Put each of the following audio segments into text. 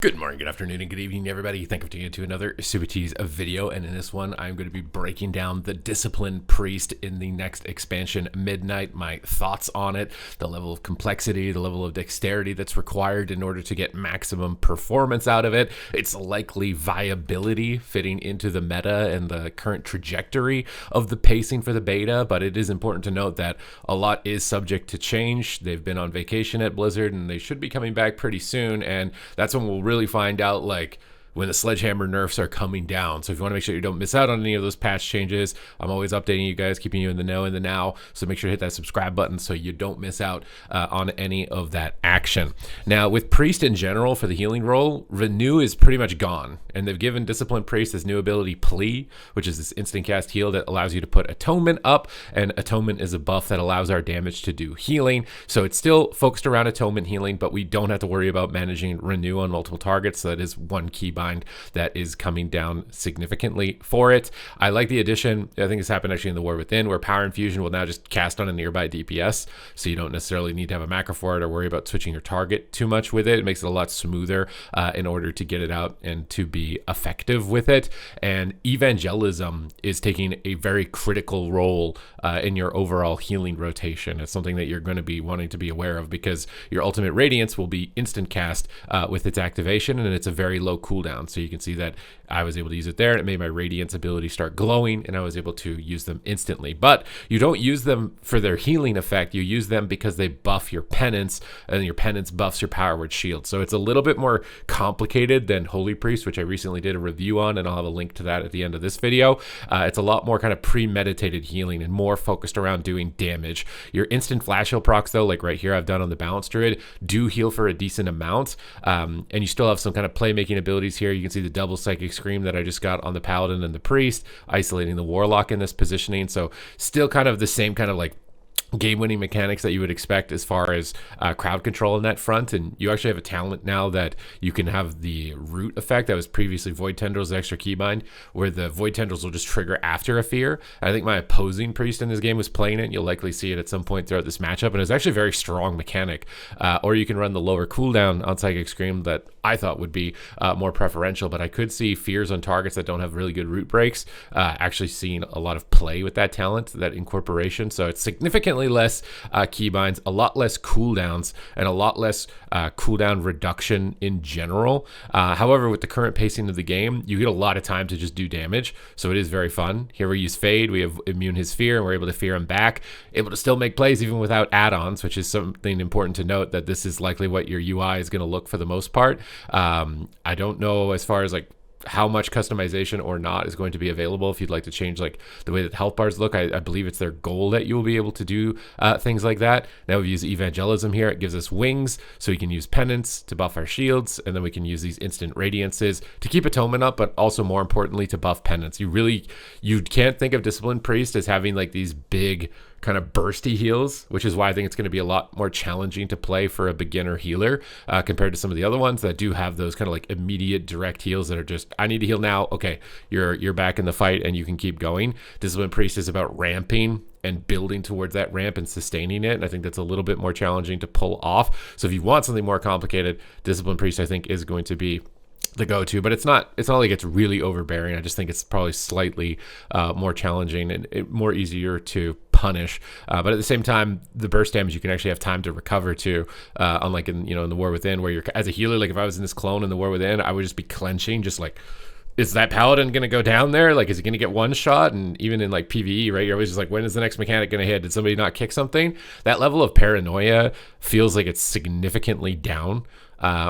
Good morning, good afternoon, and good evening, everybody. Thank you for tuning into another Supatease video. And in this one, I'm going to be breaking down the Discipline Priest in the next expansion, Midnight, my thoughts on it, the level of complexity, the level of dexterity that's required in order to get maximum performance out of it, its likely viability fitting into the meta and the current trajectory of the pacing for the beta. But it is important to note that a lot is subject to change. They've been on vacation at Blizzard, and they should be coming back pretty soon. And that's when we'll really find out like when the sledgehammer nerfs are coming down. So if you want to make sure you don't miss out on any of those patch changes, I'm always updating you guys, keeping you in the know in the now. So make sure to hit that subscribe button so you don't miss out on any of that action. Now with Priest in general for the healing role, Renew is pretty much gone. And they've given Discipline Priest this new ability Plea, which is this instant cast heal that allows you to put Atonement up. And Atonement is a buff that allows our damage to do healing. So it's still focused around Atonement healing, but we don't have to worry about managing Renew on multiple targets. So that is one key bind that is coming down significantly for it. I like the addition. I think this happened actually in the War Within, where Power Infusion will now just cast on a nearby DPS, so you don't necessarily need to have a macro for it or worry about switching your target too much with it. It makes it a lot smoother in order to get it out and to be effective with it. And Evangelism is taking a very critical role in your overall healing rotation. It's something that you're going to be wanting to be aware of, because your ultimate Radiance will be instant cast with its activation, and it's a very low cooldown. So you can see that I was able to use it there, and it made my Radiance ability start glowing, and I was able to use them instantly. But you don't use them for their healing effect. You use them because they buff your penance, and your penance buffs your power word shield. So it's a little bit more complicated than Holy Priest, which I recently did a review on, and I'll have a link to that at the end of this video. It's a lot more kind of premeditated healing and more focused around doing damage. Your instant flash heal procs, though, like right here I've done on the Balance Druid, do heal for a decent amount, and you still have some kind of playmaking abilities here. You can see the double Psychic Scream that I just got on the Paladin and the Priest, isolating the Warlock in this positioning. So still kind of the same kind of like game-winning mechanics that you would expect as far as crowd control in that front. And you actually have a talent now that you can have the root effect that was previously Void Tendrils, extra keybind, where the Void Tendrils will just trigger after a fear. I think my opposing Priest in this game was playing it. You'll likely see it at some point throughout this matchup, and it's actually a very strong mechanic. Or you can run the lower cooldown on Psychic Scream that I thought would be more preferential, but I could see fears on targets that don't have really good root breaks actually seeing a lot of play with that talent, that incorporation. So it's significantly less keybinds, a lot less cooldowns, and a lot less cooldown reduction in general. However, with the current pacing of the game, you get a lot of time to just do damage, so it is very fun. Here we use Fade, we have Immune his fear, and we're able to fear him back, able to still make plays even without add-ons, which is something important to note, that this is likely what your UI is going to look for the most part. I don't know as far as like how much customization or not is going to be available. If you'd like to change like the way that health bars look, I believe it's their goal that you will be able to do things like that. Now we use Evangelism here. It gives us wings, so we can use penance to buff our shields, and then we can use these instant radiances to keep atonement up, but also more importantly to buff penance. You can't think of Discipline Priest as having like these big kind of bursty heals, which is why I think it's going to be a lot more challenging to play for a beginner healer compared to some of the other ones that do have those kind of like immediate direct heals that are just, I need to heal now. Okay, you're back in the fight and you can keep going. Discipline Priest is about ramping and building towards that ramp and sustaining it, and I think that's a little bit more challenging to pull off. So if you want something more complicated, Discipline Priest I think is going to be the go-to, but it's not like it's really overbearing. I just think it's probably slightly more challenging and more easier to punish, but at the same time, the burst damage you can actually have time to recover to, unlike in the War Within, where you're as a healer, like if I was in this clone in the War Within, I would just be clenching, just like, is that Paladin going to go down there? Like, is he going to get one shot? And even in like PvE, right, you're always just like, when is the next mechanic going to hit? Did somebody not kick something? That level of paranoia feels like it's significantly down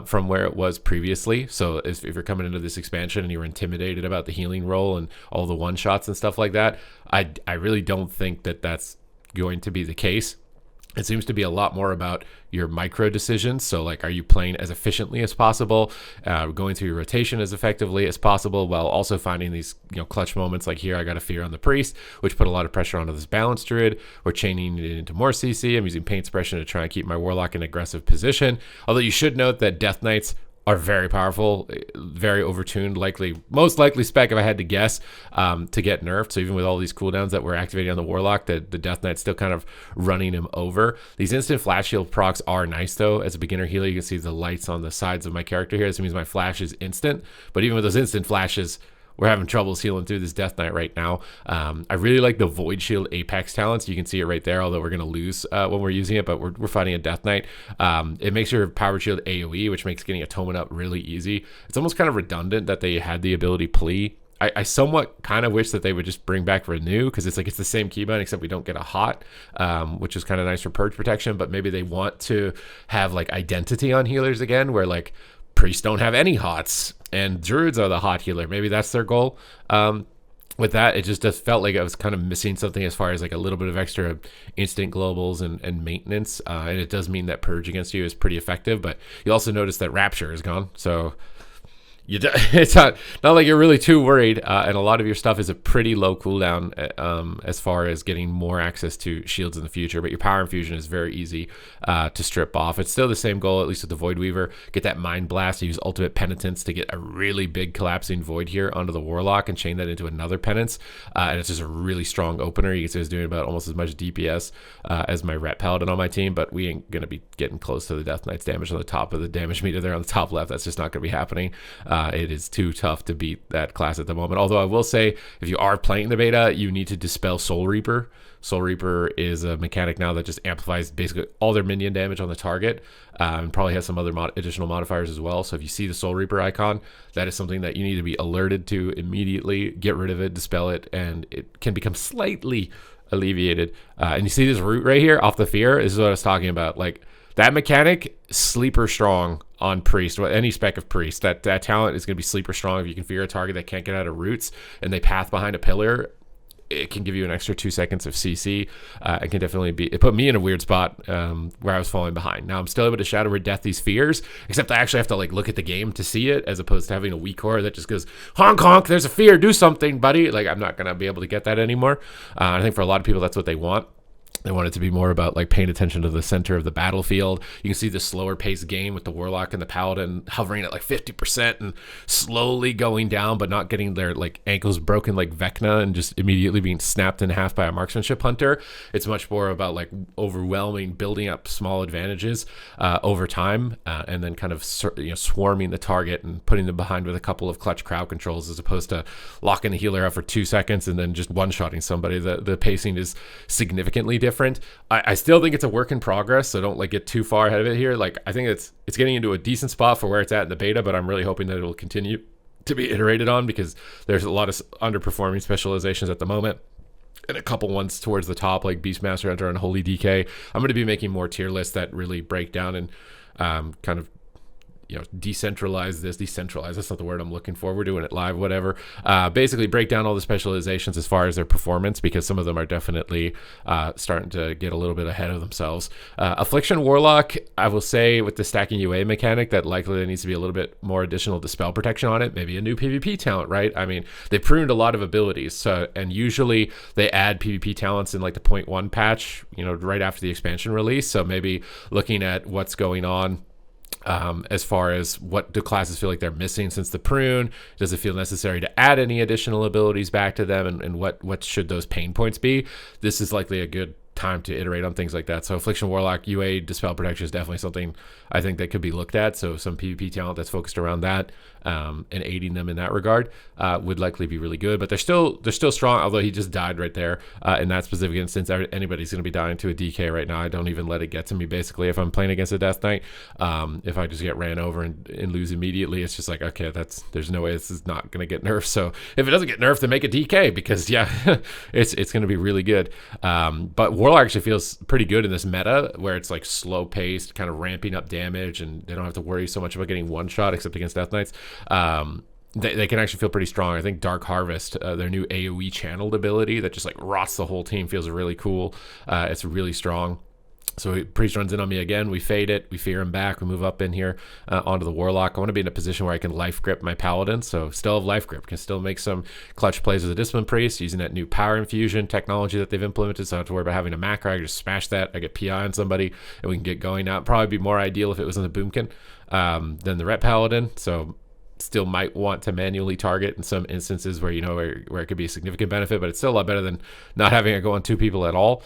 from where it was previously. So if you're coming into this expansion and you're intimidated about the healing role and all the one shots and stuff like that, I really don't think that that's going to be the case. It seems to be a lot more about your micro decisions. So like, are you playing as efficiently as possible, going through your rotation as effectively as possible, while also finding these clutch moments like here I got a fear on the Priest, which put a lot of pressure onto this Balance Druid. We're chaining it into more CC. I'm using Paint Suppression to try and keep my Warlock in aggressive position. Although you should note that Death Knights are very powerful, very overtuned, most likely spec if I had to guess, to get nerfed. So even with all these cooldowns that we're activating on the Warlock, the Death Knight's still kind of running him over. These instant flash shield procs are nice though. As a beginner healer, you can see the lights on the sides of my character here. This means my flash is instant, but even with those instant flashes, we're having troubles healing through this Death Knight right now. I really like the Void Shield Apex talents. You can see it right there, although we're going to lose when we're using it, but we're fighting a Death Knight. It makes your Power Shield AoE, which makes getting Atonement up really easy. It's almost kind of redundant that they had the ability Plea. I somewhat kind of wish that they would just bring back Renew, because it's the same keybind except we don't get a hot, which is kind of nice for purge protection, but maybe they want to have like identity on healers again, where like priests don't have any hots and druids are the hot healer. Maybe that's their goal. With that, it just felt like I was kind of missing something as far as like a little bit of extra instant globals and maintenance. And it does mean that purge against you is pretty effective, but you'll also notice that Rapture is gone. So it's not like you're really too worried, and a lot of your stuff is a pretty low cooldown as far as getting more access to shields in the future, but your Power Infusion is very easy to strip off. It's still the same goal, at least with the Void Weaver. Get that Mind Blast, use Ultimate Penitence to get a really big collapsing Void here onto the Warlock and chain that into another Penance, and it's just a really strong opener. You can see it's doing about almost as much DPS as my Ret Paladin on my team, but we ain't going to be getting close to the Death Knight's damage on the top of the damage meter there on the top left. That's just not going to be happening. It is too tough to beat that class at the moment. Although I will say, if you are playing the beta, you need to dispel Soul Reaper. Soul Reaper is a mechanic now that just amplifies basically all their minion damage on the target, and probably has some other additional modifiers as well. So if you see the Soul Reaper icon, that is something that you need to be alerted to immediately. Get rid of it, dispel it, and it can become slightly alleviated. And you see this root right here off the fear. This is what I was talking about. Like, that mechanic, sleeper strong on Priest, any spec of Priest. That talent is going to be sleeper strong if you can fear a target that can't get out of roots and they path behind a pillar. It can give you an extra 2 seconds of CC. It can definitely be. It put me in a weird spot where I was falling behind. Now I'm still able to Shadow Word Death these fears, except I actually have to like look at the game to see it, as opposed to having a weak core that just goes honk honk. There's a fear. Do something, buddy. Like, I'm not gonna be able to get that anymore. I think for a lot of people that's what they want. They want it to be more about like paying attention to the center of the battlefield. You can see the slower paced game with the Warlock and the Paladin hovering at like 50% and slowly going down, but not getting their like ankles broken like Vecna and just immediately being snapped in half by a marksmanship hunter. It's much more about like overwhelming, building up small advantages over time, and then kind of swarming the target and putting them behind with a couple of clutch crowd controls, as opposed to locking the healer out for 2 seconds and then just one-shotting somebody. The pacing is significantly different. I still think it's a work in progress, so don't like get too far ahead of it here. Like, I think it's getting into a decent spot for where it's at in the beta, but I'm really hoping that it'll continue to be iterated on, because there's a lot of underperforming specializations at the moment, and a couple ones towards the top like Beastmaster Hunter and Holy DK. I'm going to be making more tier lists that really break down and kind of decentralize, that's not the word I'm looking for, we're doing it live, whatever. Basically break down all the specializations as far as their performance, because some of them are definitely starting to get a little bit ahead of themselves. Affliction Warlock, I will say, with the stacking UA mechanic, that likely there needs to be a little bit more additional dispel protection on it. Maybe a new PvP talent, right? I mean, they pruned a lot of abilities, so, and usually they add PvP talents in like the 0.1 patch, right after the expansion release. So maybe looking at what's going on as far as what do classes feel like they're missing since the prune. Does it feel necessary to add any additional abilities back to them, and what should those pain points be? This is likely a good time to iterate on things like that. So Affliction Warlock UA Dispel Protection is definitely something I think that could be looked at. So some PvP talent that's focused around that, and aiding them in that regard would likely be really good. But they're still strong, although he just died right there in that specific instance. Anybody's going to be dying to a DK right now. I don't even let it get to me, basically, if I'm playing against a Death Knight. If I just get ran over and lose immediately, it's just like, okay, there's no way this is not going to get nerfed. So if it doesn't get nerfed, then make a DK, because it's going to be really good. But Warlock actually feels pretty good in this meta, where it's like slow paced, kind of ramping up damage, and they don't have to worry so much about getting one shot, except against Death Knights. They can actually feel pretty strong. I think Dark Harvest, their new AoE channeled ability that just like rots the whole team, feels really cool. It's really strong. So Priest runs in on me again. We fade it. We fear him back. We move up in here onto the Warlock. I want to be in a position where I can life grip my Paladin. So still have life grip. Can still make some clutch plays as a Discipline Priest using that new Power Infusion technology that they've implemented. So I don't have to worry about having a macro. I can just smash that. I get PI on somebody and we can get going. Now, it'd probably be more ideal if it was in the Boomkin. than the Ret Paladin. So still might want to manually target in some instances where where it could be a significant benefit, but it's still a lot better than not having it go on 2 people at all.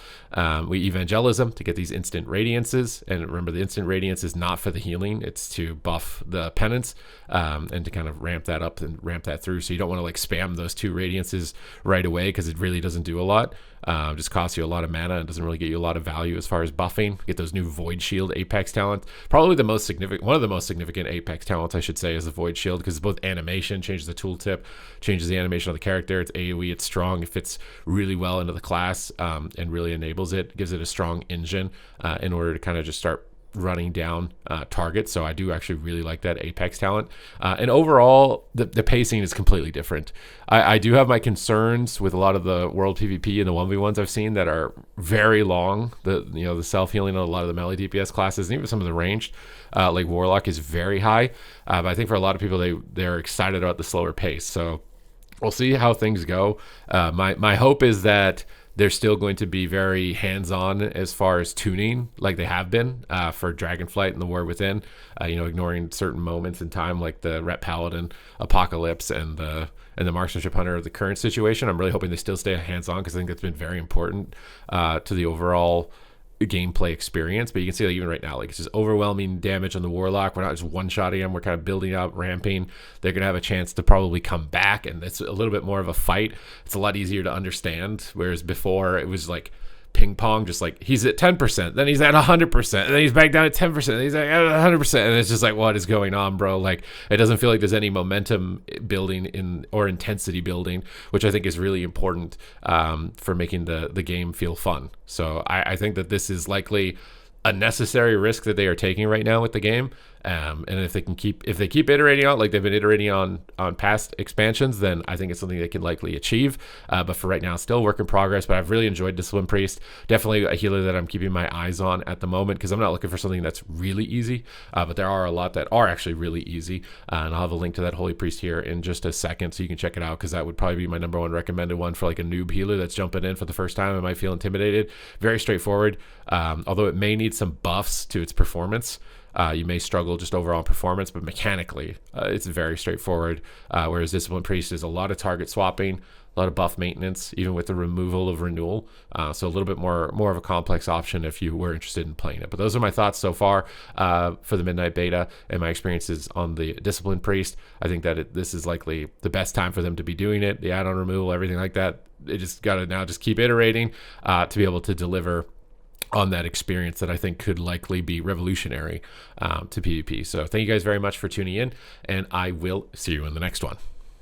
We evangelism to get these instant radiances, and remember, the instant radiance is not for the healing, it's to buff the penance, and to kind of ramp that up and ramp that through. So you don't want to like spam those 2 radiances right away, because it really doesn't do a lot. Just costs you a lot of mana and doesn't really get you a lot of value as far as buffing. Get those new Void Shield Apex talent. Probably the most significant, one of the most significant Apex talents, I should say, is the Void Shield, because both animation changes the tooltip, changes the animation of the character. It's AoE, it's strong, it fits really well into the class, and really enables it, gives it a strong engine in order to kind of just start running down targets. So I do actually really like that Apex talent. And overall, the pacing is completely different. I do have my concerns with a lot of the world PvP and the 1v1s I've seen that are very long. The self-healing on a lot of the melee DPS classes, and even some of the ranged, like Warlock, is very high. But I think for a lot of people, they're excited about the slower pace. So we'll see how things go. My hope is that they're still going to be very hands-on as far as tuning, like they have been for Dragonflight and the War Within, ignoring certain moments in time like the Ret Paladin Apocalypse and the Marksmanship Hunter of the current situation. I'm really hoping they still stay hands-on, because I think that's been very important to the overall gameplay experience. But you can see, like, even right now, like, it's just overwhelming damage on the Warlock. We're not just one-shotting them, we're kind of building up, ramping. They're gonna have a chance to probably come back, and it's a little bit more of a fight. It's a lot easier to understand, whereas before it was like ping pong, just like he's at 10%, then he's at 100%, and then he's back down at 10%, and he's at 100%, and it's just like, what is going on, bro? Like, it doesn't feel like there's any momentum building or intensity building, which I think is really important for making the game feel fun. So I think that this is likely a necessary risk that they are taking right now with the game. And if they keep iterating on, like they've been iterating on past expansions, then I think it's something they can likely achieve. But for right now, still work in progress. But I've really enjoyed Discipline Priest. Definitely a healer that I'm keeping my eyes on at the moment, because I'm not looking for something that's really easy. But there are a lot that are actually really easy. And I'll have a link to that Holy Priest here in just a second, so you can check it out, because that would probably be my number 1 recommended one for like a noob healer that's jumping in for the first time and might feel intimidated. Very straightforward. Although it may need some buffs to its performance. You may struggle just overall performance, but mechanically, it's very straightforward. Whereas Discipline Priest is a lot of target swapping, a lot of buff maintenance, even with the removal of renewal. So a little bit more of a complex option if you were interested in playing it. But those are my thoughts so far for the Midnight Beta and my experiences on the Discipline Priest. I think that this is likely the best time for them to be doing it. The add-on removal, everything like that. They just got to now just keep iterating to be able to deliver on that experience that I think could likely be revolutionary to PvP. So thank you guys very much for tuning in, and I will see you in the next one.